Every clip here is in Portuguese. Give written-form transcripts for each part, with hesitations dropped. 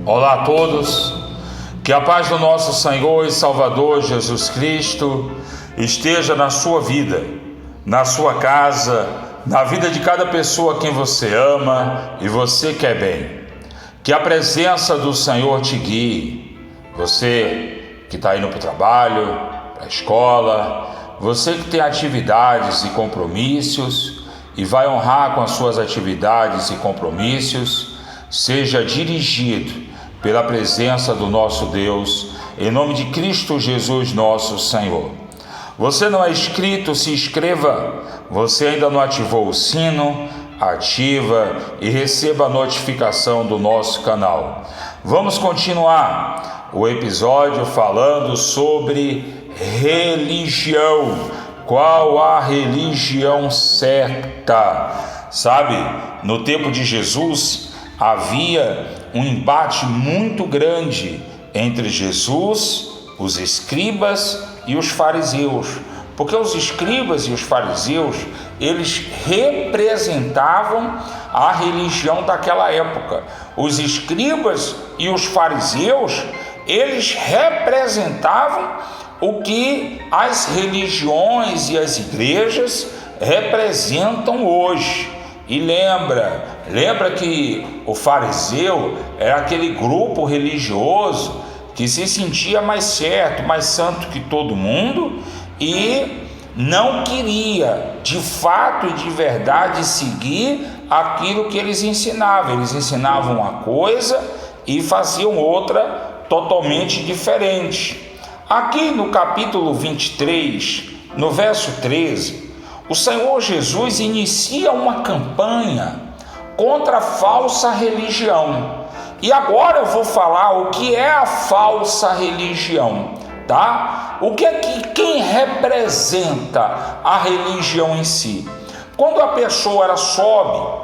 Olá a todos, que a paz do nosso Senhor e Salvador Jesus Cristo esteja na sua vida, na sua casa, na vida de cada pessoa a quem você ama e você quer bem. Que a presença do Senhor te guie, você que está indo para o trabalho, para a escola, você que tem atividades e compromissos e vai honrar com as suas atividades e compromissos, seja dirigido pela presença do nosso Deus, em nome de Cristo Jesus, nosso Senhor. Você não é inscrito? Se inscreva. Você ainda não ativou o sino? Ativa e receba a notificação do nosso canal. Vamos continuar o episódio falando sobre religião. Qual a religião certa? Sabe, no tempo de Jesus havia um embate muito grande entre Jesus, os escribas e os fariseus, porque os escribas e os fariseus, eles representavam a religião daquela época. Os escribas e os fariseus, eles representavam o que as religiões e as igrejas representam hoje. E lembra que o fariseu era aquele grupo religioso que se sentia mais certo, mais santo que todo mundo e não queria de fato e de verdade seguir aquilo que eles ensinavam. Eles ensinavam uma coisa e faziam outra totalmente diferente. Aqui no capítulo 23, no verso 13, o Senhor Jesus inicia uma campanha contra a falsa religião. E agora eu vou falar o que é a falsa religião, tá? O que é quem representa a religião em si? Quando a pessoa ela sobe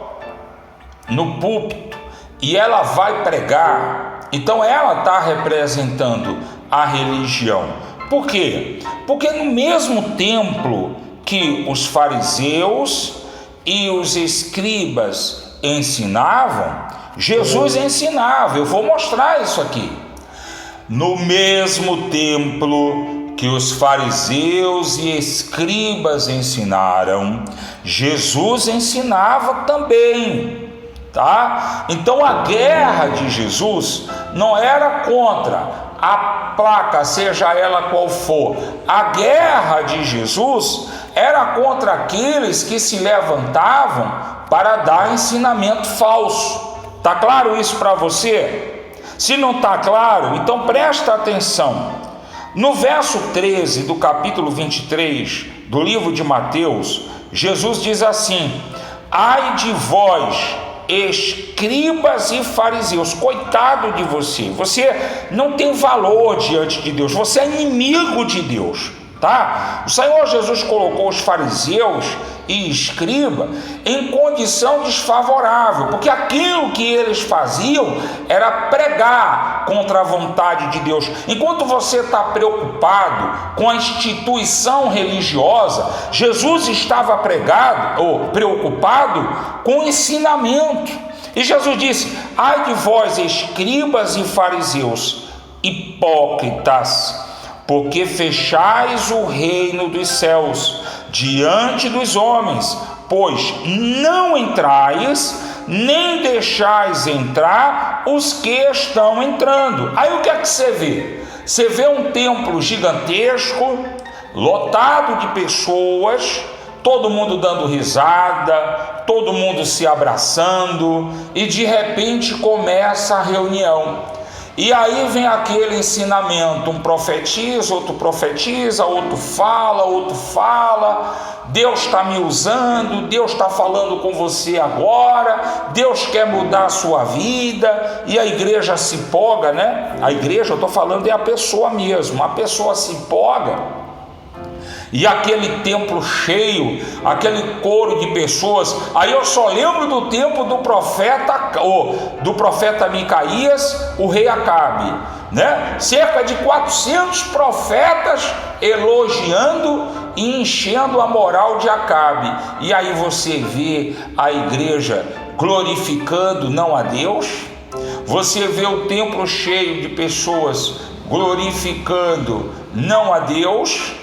no púlpito e ela vai pregar, então ela está representando a religião. Por quê? Porque no mesmo templo que os fariseus e os escribas ensinavam, Jesus ensinava. Eu vou mostrar isso aqui. No mesmo templo que os fariseus e escribas ensinaram, Jesus ensinava também, tá? Então a guerra de Jesus não era contra a placa, seja ela qual for. A guerra de Jesus era contra aqueles que se levantavam para dar ensinamento falso. Tá claro isso para você? Se não tá claro, então presta atenção. No verso 13 do capítulo 23 do livro de Mateus, Jesus diz assim: ai de vós, escribas e fariseus, coitado de você, você não tem valor diante de Deus, você é inimigo de Deus, tá? O Senhor Jesus colocou os fariseus e escriba em condição desfavorável, porque aquilo que eles faziam era pregar contra a vontade de Deus. Enquanto você está preocupado com a instituição religiosa, Jesus estava preocupado com o ensinamento. E Jesus disse: ai de vós, escribas e fariseus, hipócritas, porque fechais o reino dos céus diante dos homens, pois não entrais, nem deixais entrar os que estão entrando. Aí o que é que você vê? Você vê um templo gigantesco, lotado de pessoas, todo mundo dando risada, todo mundo se abraçando, e de repente começa a reunião. E aí vem aquele ensinamento, um profetiza, outro fala, Deus está me usando, Deus está falando com você agora, Deus quer mudar a sua vida, e a igreja se empolga, né? A igreja, eu estou falando, é a pessoa mesmo, a pessoa se empolga. E aquele templo cheio, aquele coro de pessoas. Aí eu só lembro do tempo do profeta Micaías, o rei Acabe, né? Cerca de 400 profetas elogiando e enchendo a moral de Acabe. E aí você vê a igreja glorificando não a Deus, você vê o templo cheio de pessoas glorificando não a Deus,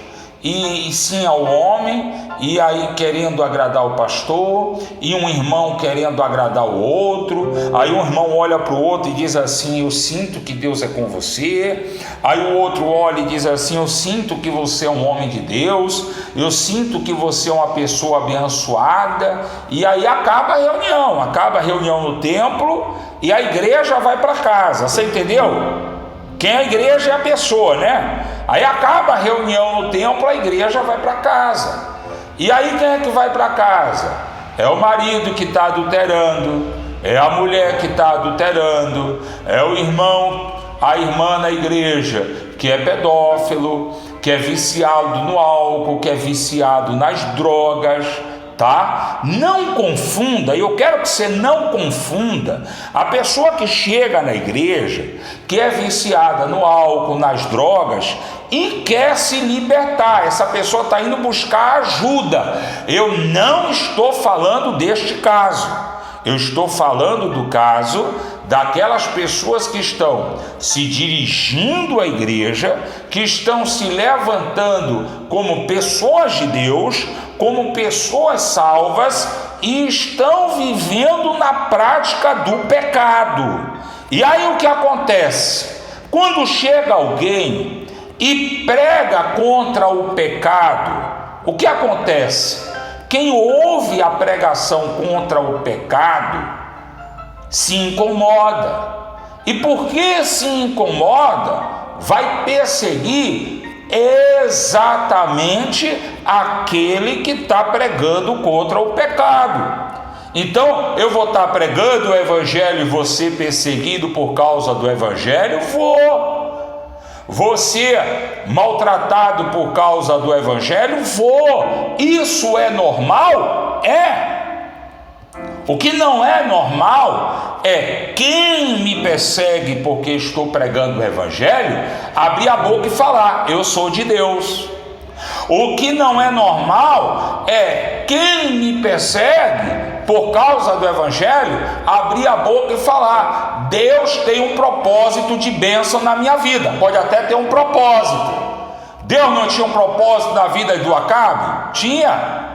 e sim ao homem, e aí querendo agradar o pastor, e um irmão querendo agradar o outro. Aí um irmão olha para o outro e diz assim: eu sinto que Deus é com você. Aí o outro olha e diz assim: eu sinto que você é um homem de Deus, eu sinto que você é uma pessoa abençoada. E aí acaba a reunião no templo, e a igreja vai para casa. Você entendeu? Quem é a igreja é a pessoa, né? Aí acaba a reunião no templo, a igreja vai para casa. E aí quem é que vai para casa? É o marido que está adulterando, é a mulher que está adulterando, é o irmão, a irmã na igreja que é pedófilo, que é viciado no álcool, que é viciado nas drogas. Tá? Não confunda, eu quero que você não confunda a pessoa que chega na igreja, que é viciada no álcool, nas drogas e quer se libertar. Essa pessoa está indo buscar ajuda. Eu não estou falando deste caso, eu estou falando do caso daquelas pessoas que estão se dirigindo à igreja, que estão se levantando como pessoas de Deus, como pessoas salvas, e estão vivendo na prática do pecado. E aí o que acontece? Quando chega alguém e prega contra o pecado, o que acontece? Quem ouve a pregação contra o pecado se incomoda. E porque se incomoda, vai perseguir exatamente aquele que está pregando contra o pecado. Então, eu vou estar pregando o evangelho e você perseguido por causa do evangelho? Vou ser maltratado por causa do evangelho? Vou. Isso é normal? É. O que não é normal é quem me persegue porque estou pregando o evangelho abrir a boca e falar: eu sou de Deus. O que não é normal é quem me persegue por causa do evangelho abrir a boca e falar: Deus tem um propósito de bênção na minha vida. Pode até ter um propósito. Deus não tinha um propósito na vida do Acabe? Tinha.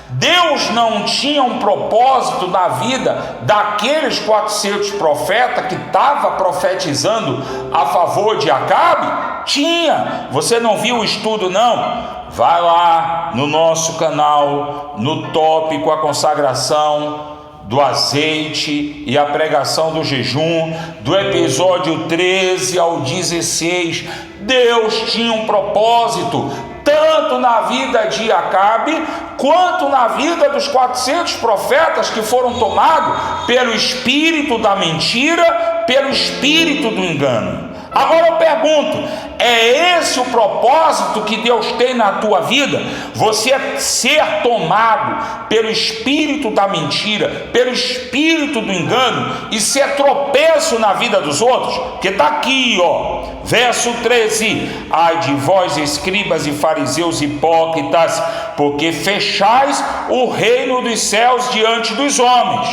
Deus não tinha um propósito na vida daqueles 400 profetas que estavam profetizando a favor de Acabe? Tinha. Você não viu o estudo, não? Vai lá no nosso canal, no tópico a consagração do azeite e a pregação do jejum, do episódio 13 ao 16. Deus tinha um propósito tanto na vida de Acabe quanto na vida dos 400 profetas que foram tomados pelo espírito da mentira, pelo espírito do engano. Agora eu pergunto: é esse o propósito que Deus tem na tua vida? Você ser tomado pelo espírito da mentira, pelo espírito do engano e ser tropeço na vida dos outros? Porque está aqui, ó, verso 13: ai de vós, escribas e fariseus hipócritas, porque fechais o reino dos céus diante dos homens.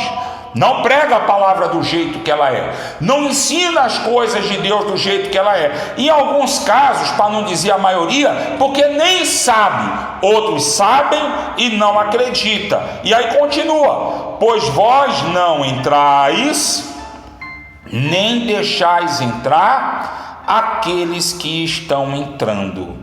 Não prega a palavra do jeito que ela é, não ensina as coisas de Deus do jeito que ela é. Em alguns casos, para não dizer a maioria, porque nem sabe, outros sabem e não acreditam. E aí continua: pois vós não entrais, nem deixais entrar aqueles que estão entrando.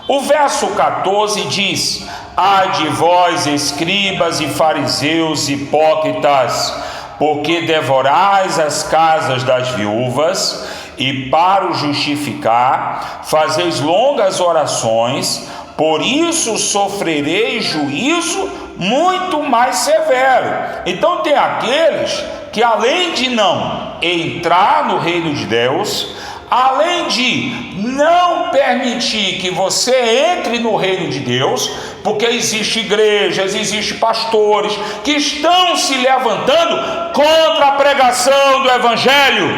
O verso 14 diz: ai de vós, escribas e fariseus hipócritas, porque devorais as casas das viúvas, e para o justificar fazeis longas orações, por isso sofrereis juízo muito mais severo. Então tem aqueles que, além de não entrar no reino de Deus, além de não permitir que você entre no reino de Deus, porque existem igrejas, existem pastores que estão se levantando contra a pregação do evangelho,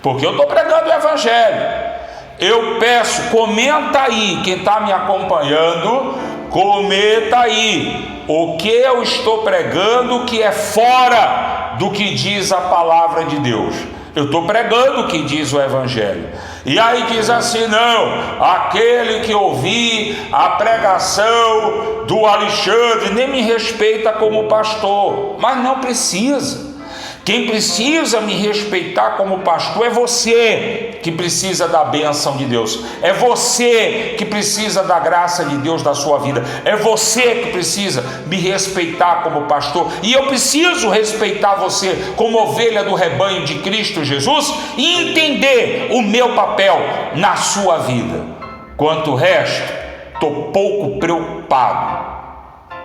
porque eu estou pregando o evangelho. Eu peço, comenta aí, quem está me acompanhando, comenta aí o que eu estou pregando que é fora do que diz a palavra de Deus. Eu estou pregando o que diz o Evangelho. E aí diz assim: não, aquele que ouvir a pregação do Alexandre nem me respeita como pastor. Mas não precisa. Quem precisa me respeitar como pastor é você, que precisa da bênção de Deus. É você que precisa da graça de Deus na sua vida. É você que precisa me respeitar como pastor. E eu preciso respeitar você como ovelha do rebanho de Cristo Jesus e entender o meu papel na sua vida. Quanto ao resto, estou pouco preocupado.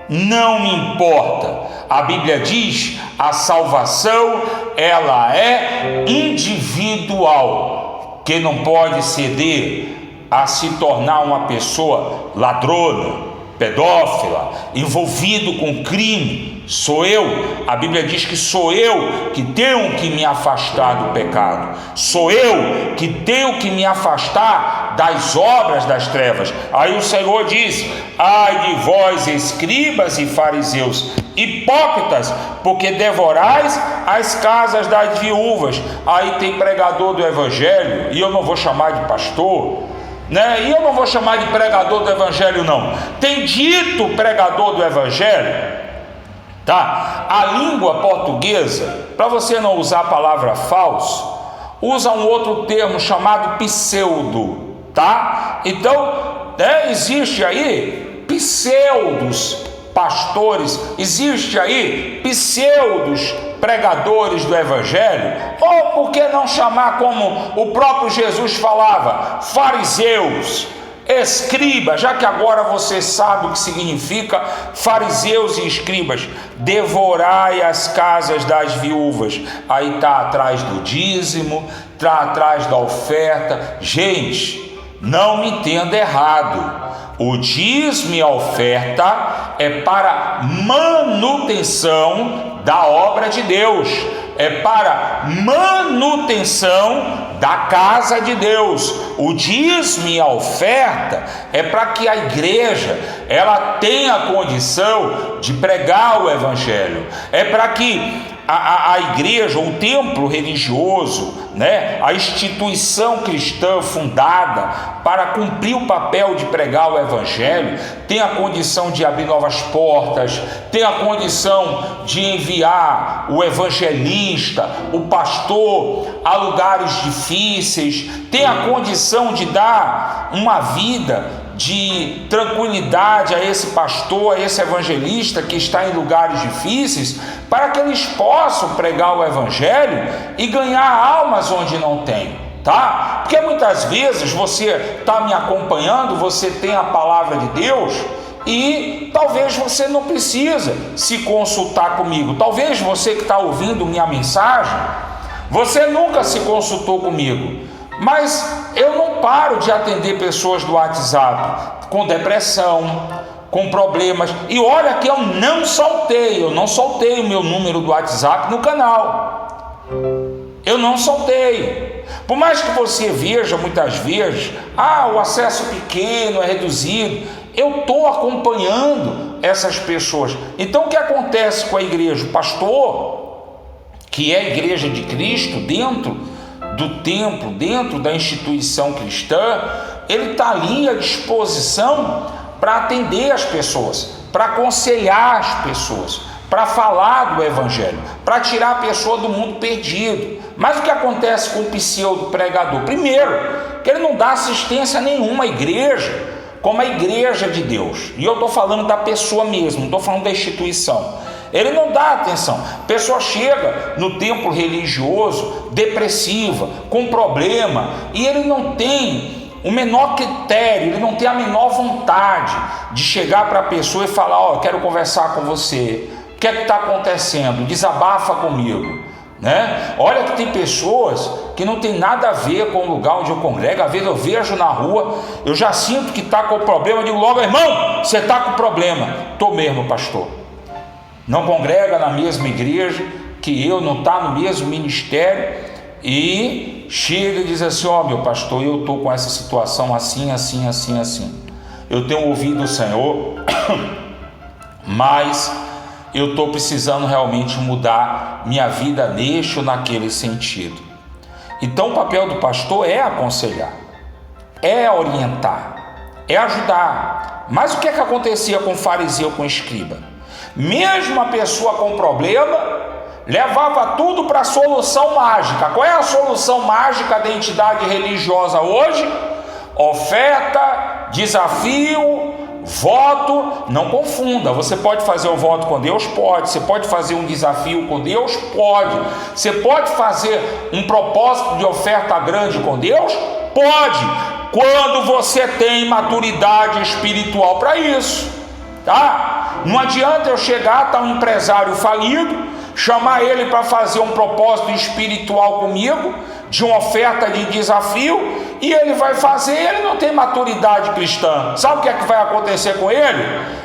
Não me importa. A Bíblia diz: a salvação, ela é individual. Quem não pode ceder a se tornar uma pessoa ladrona, pedófila, envolvido com crime, sou eu. A Bíblia diz que sou eu que tenho que me afastar do pecado. Sou eu que tenho que me afastar das obras das trevas. Aí o Senhor diz: ai de vós, escribas e fariseus, hipócritas, porque devorais as casas das viúvas. Aí tem pregador do Evangelho, e eu não vou chamar de pastor, né? E eu não vou chamar de pregador do Evangelho, não. Tem dito pregador do Evangelho, tá? A língua portuguesa, para você não usar a palavra falso, usa um outro termo chamado pseudo, tá? Então, existe aí pseudos pastores, existe aí pseudos pregadores do Evangelho, ou por que não chamar, como o próprio Jesus falava, fariseus, escribas, já que agora você sabe o que significa fariseus e escribas. Devorai as casas das viúvas. Aí está atrás do dízimo, está atrás da oferta. Gente, não me entenda errado. O dízimo e a oferta é para manutenção da obra de Deus, é para manutenção da casa de Deus. O dízimo e a oferta é para que a igreja ela tenha condição de pregar o Evangelho, é para que a igreja, o templo religioso, né, a instituição cristã fundada para cumprir o papel de pregar o Evangelho, tem a condição de abrir novas portas, tem a condição de enviar o evangelista, o pastor a lugares difíceis, tem a condição de dar uma vida de tranquilidade a esse pastor, a esse evangelista que está em lugares difíceis, para que eles possam pregar o Evangelho e ganhar almas onde não tem, tá? Porque muitas vezes você está me acompanhando, você tem a palavra de Deus e talvez você não precisa se consultar comigo. Talvez você que está ouvindo minha mensagem, você nunca se consultou comigo. Mas eu não paro de atender pessoas do WhatsApp com depressão, com problemas. E olha que eu não soltei o meu número do WhatsApp no canal. Eu não soltei. Por mais que você veja muitas vezes, o acesso pequeno, é reduzido, eu estou acompanhando essas pessoas. Então o que acontece com a igreja? O pastor, que é a igreja de Cristo, dentro do templo, dentro da instituição cristã, ele está ali à disposição para atender as pessoas, para aconselhar as pessoas, para falar do Evangelho, para tirar a pessoa do mundo perdido. Mas o que acontece com o pseudo pregador? Primeiro, que ele não dá assistência nenhuma à igreja, como a igreja de Deus. E eu estou falando da pessoa mesmo, não estou falando da instituição. Ele não dá atenção. A pessoa chega no templo religioso depressiva, com problema, e ele não tem o menor critério, ele não tem a menor vontade de chegar para a pessoa e falar: eu quero conversar com você, o que é que está acontecendo? Desabafa comigo, né? Olha que tem pessoas que não tem nada a ver com o lugar onde eu congrego. Às vezes eu vejo na rua, eu já sinto que está com problema, eu digo logo: irmão, você está com problema. Estou mesmo, pastor. Não congrega na mesma igreja que eu, não está no mesmo ministério, e chega e diz assim: meu pastor, eu estou com essa situação assim. Eu tenho ouvido o Senhor, mas eu estou precisando realmente mudar minha vida neste ou naquele sentido. Então o papel do pastor é aconselhar, é orientar, é ajudar. Mas o que é que acontecia com o fariseu, com o escriba? Mesmo a pessoa com problema, levava tudo para a solução mágica. Qual é a solução mágica da entidade religiosa hoje? Oferta, desafio, voto. Não confunda. Você pode fazer o voto com Deus? Pode. Você pode fazer um desafio com Deus? Pode. Você pode fazer um propósito de oferta grande com Deus? Pode. Quando você tem maturidade espiritual para isso, tá? Não adianta eu chegar, tá um empresário falido, chamar ele para fazer um propósito espiritual comigo, de uma oferta de desafio, e ele vai fazer, ele não tem maturidade cristã. Sabe o que é que vai acontecer com ele?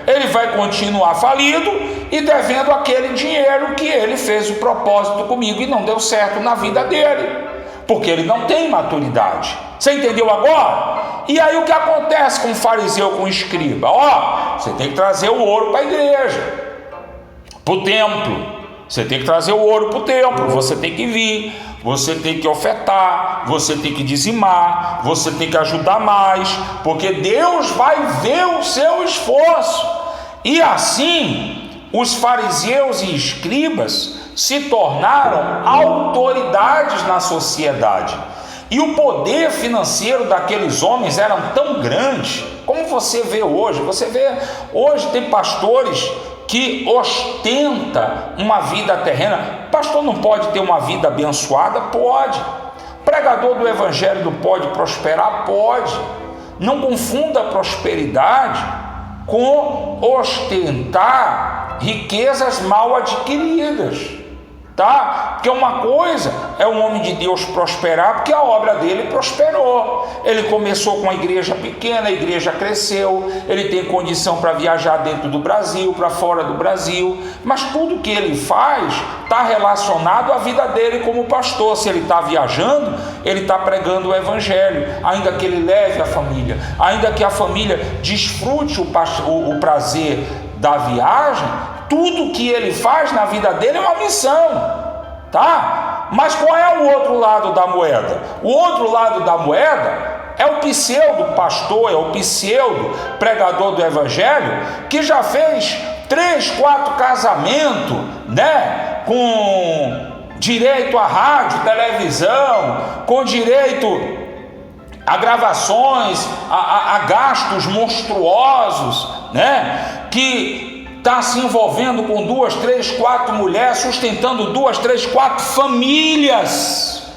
Ele vai continuar falido e devendo aquele dinheiro que ele fez o propósito comigo e não deu certo na vida dele, porque ele não tem maturidade. Você entendeu agora? E aí o que acontece com o fariseu, com o escriba? Você tem que trazer o ouro para a igreja, para o templo. Você tem que trazer o ouro para o templo, você tem que vir, você tem que ofertar, você tem que dizimar, você tem que ajudar mais, porque Deus vai ver o seu esforço. E assim, os fariseus e escribas se tornaram autoridades na sociedade. E o poder financeiro daqueles homens era tão grande, como você vê hoje. Você vê, hoje tem pastores que ostenta uma vida terrena. Pastor não pode ter uma vida abençoada? Pode. Pregador do evangelho não pode prosperar? Pode. Não confunda a prosperidade com ostentar riquezas mal adquiridas, tá? Porque uma coisa é um homem de Deus prosperar porque a obra dele prosperou. Ele começou com uma igreja pequena, a igreja cresceu, ele tem condição para viajar dentro do Brasil, para fora do Brasil, mas tudo que ele faz está relacionado à vida dele como pastor. Se ele está viajando, ele está pregando o evangelho, ainda que ele leve a família, ainda que a família desfrute o prazer da viagem. Tudo que ele faz na vida dele é uma missão, tá? Mas qual é o outro lado da moeda? O outro lado da moeda é o pseudo pastor, é o pseudo pregador do evangelho, que já fez 3, 4 casamentos, né? Com direito a rádio, televisão, com direito a gravações, a gastos monstruosos, né? Que está se envolvendo com 2, 3, 4 mulheres, sustentando 2, 3, 4 famílias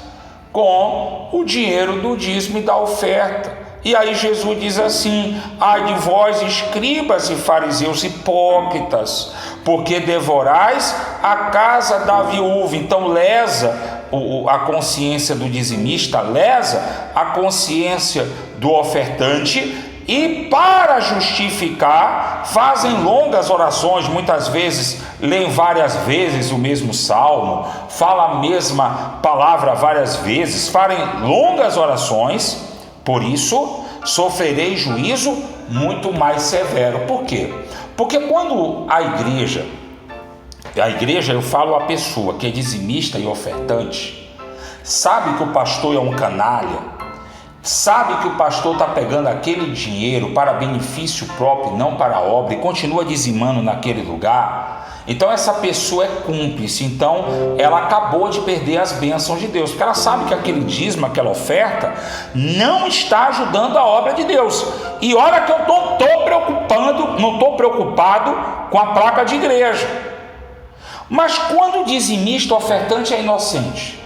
com o dinheiro do dízimo e da oferta. E aí Jesus diz assim: ai de vós, escribas e fariseus hipócritas, porque devorais a casa da viúva. Então lesa a consciência do dizimista, lesa a consciência do ofertante, e para justificar fazem longas orações, muitas vezes leem várias vezes o mesmo salmo, falam a mesma palavra várias vezes, fazem longas orações. Por isso sofrerei juízo muito mais severo. Por quê? Porque quando a igreja, eu falo a pessoa que é dizimista e ofertante, sabe que o pastor é um canalha, sabe que o pastor está pegando aquele dinheiro para benefício próprio, não para a obra, e continua dizimando naquele lugar, então essa pessoa é cúmplice. Então ela acabou de perder as bênçãos de Deus, porque ela sabe que aquele dízimo, aquela oferta não está ajudando a obra de Deus. E olha que eu não estou preocupado com a placa de igreja. Mas quando o dizimista ofertante é inocente,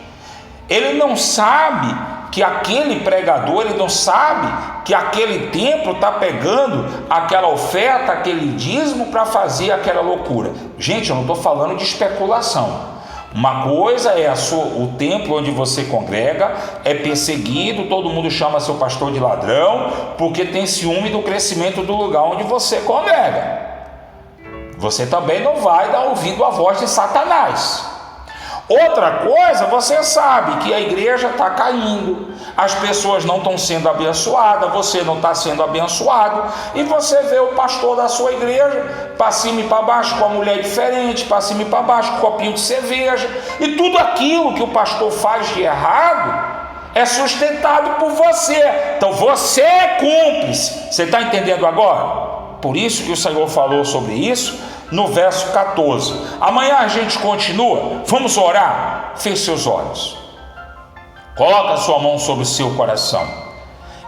ele não sabe que aquele pregador, ele não sabe que aquele templo está pegando aquela oferta, aquele dízimo para fazer aquela loucura. Gente, eu não estou falando de especulação. Uma coisa é o templo onde você congrega é perseguido, todo mundo chama seu pastor de ladrão, porque tem ciúme do crescimento do lugar onde você congrega. Você também não vai dar ouvido à voz de Satanás. Outra coisa, você sabe que a igreja está caindo, as pessoas não estão sendo abençoadas, você não está sendo abençoado, e você vê o pastor da sua igreja para cima e para baixo com a mulher diferente, para cima e para baixo com um copinho de cerveja, e tudo aquilo que o pastor faz de errado é sustentado por você. Então você é cúmplice. Você está entendendo agora? Por isso que o Senhor falou sobre isso no verso 14. Amanhã a gente continua. Vamos orar? Feche seus olhos. Coloca a sua mão sobre o seu coração.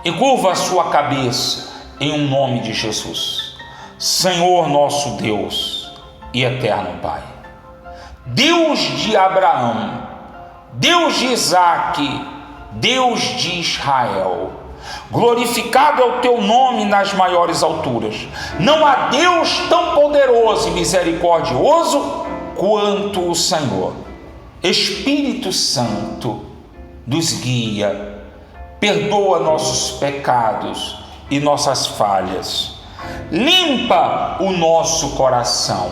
E curva a sua cabeça em um nome de Jesus. Senhor nosso Deus e eterno Pai, Deus de Abraão, Deus de Isaque, Deus de Israel, glorificado é o teu nome nas maiores alturas. Não há Deus tão poderoso e misericordioso quanto o Senhor. Espírito Santo, nos guia, perdoa nossos pecados e nossas falhas, limpa o nosso coração,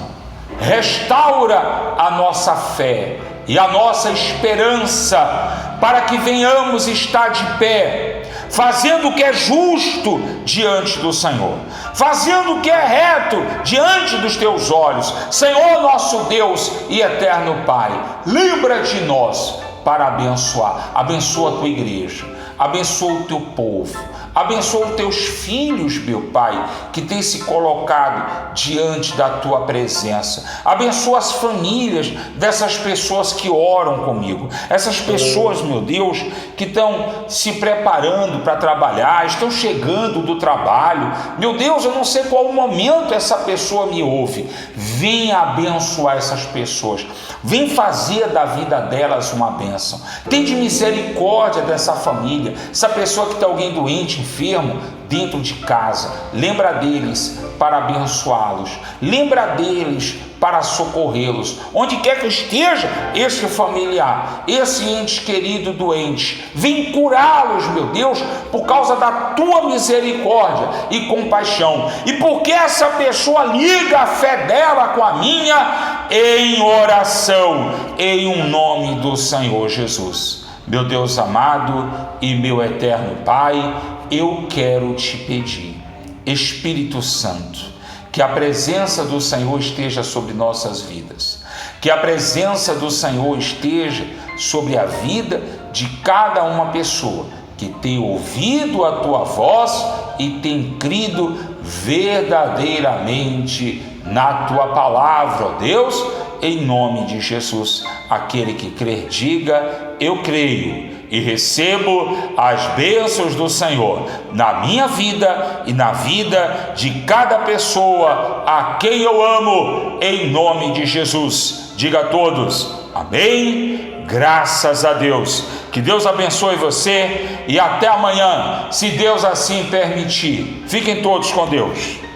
restaura a nossa fé e a nossa esperança, para que venhamos estar de pé, fazendo o que é justo diante do Senhor, fazendo o que é reto diante dos teus olhos. Senhor nosso Deus e eterno Pai, lembra de nós para abençoar. Abençoa a tua igreja, abençoa o teu povo, abençoa os teus filhos, meu Pai, que têm se colocado diante da tua presença. Abençoa as famílias dessas pessoas que oram comigo, essas pessoas, meu Deus, que estão se preparando para trabalhar, estão chegando do trabalho. Meu Deus, eu não sei qual momento essa pessoa me ouve. Venha abençoar essas pessoas, vem fazer da vida delas uma bênção. Tem de misericórdia dessa família, essa pessoa que está alguém doente, enfermo, dentro de casa. Lembra deles para abençoá-los, lembra deles para socorrê-los, onde quer que esteja esse familiar, esse ente querido doente. Vem curá-los, meu Deus, por causa da tua misericórdia e compaixão, e porque essa pessoa liga a fé dela com a minha em oração, em um nome do Senhor Jesus. Meu Deus amado e meu eterno Pai, eu quero te pedir, Espírito Santo, que a presença do Senhor esteja sobre nossas vidas, que a presença do Senhor esteja sobre a vida de cada uma pessoa que tem ouvido a tua voz e tem crido verdadeiramente na tua palavra, ó Deus, em nome de Jesus. Aquele que crer, diga: eu creio e recebo as bênçãos do Senhor na minha vida e na vida de cada pessoa a quem eu amo, em nome de Jesus. Diga a todos: amém, graças a Deus. Que Deus abençoe você e até amanhã, se Deus assim permitir. Fiquem todos com Deus.